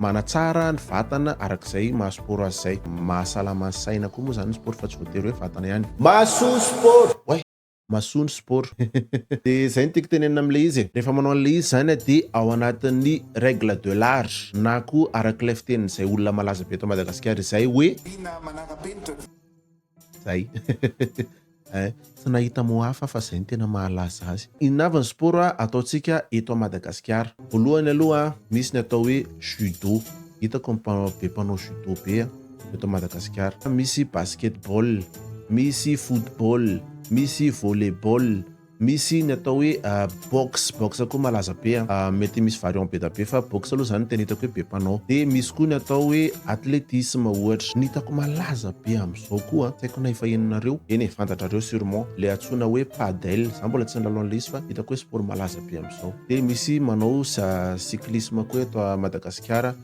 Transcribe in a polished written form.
manatsara ny vatana arak'izay mahasport azy zay. Mahasalama ny saina koa moa zany sport fa tsy voatery hoe vatana ihany. Mahasoa sport. Oay, mahasoa ny sport. De zay ny tiako tenenina am'le izy. Rehefa manao an'le izy zany de ao anatin'ny règle de l'art na koa arak'ilay fitenin'izay olona malaza be eto Madagasikara izay hoe zay. Tsy nahita mo hafa fa zay ny tena mahalaza azy. Inavany sport ataontsika eto Madagasikara. Voalohany aloha misy ny atao hoe judo. Hitako be mpanao judo be eto Madagasikara. Misy basketball, misy football, misy volleyball, misy ny atao hoe boxe koa malaza be mety misy variant be da be fa boxe aloha zany tena hitako hoe be mpanao. De misy koa ny atao hoe athlétisme ohatra. Ny hitako malaza be am'izao koa tsy haiko na efa henonareo, eny fantatrareo sûrement le antsoina hoe padel. Za mbola tsy nilalao an'le izy fa hitako hoe sport malaza be am'izao. De misy manao cyclisme koa eto Madagasikara,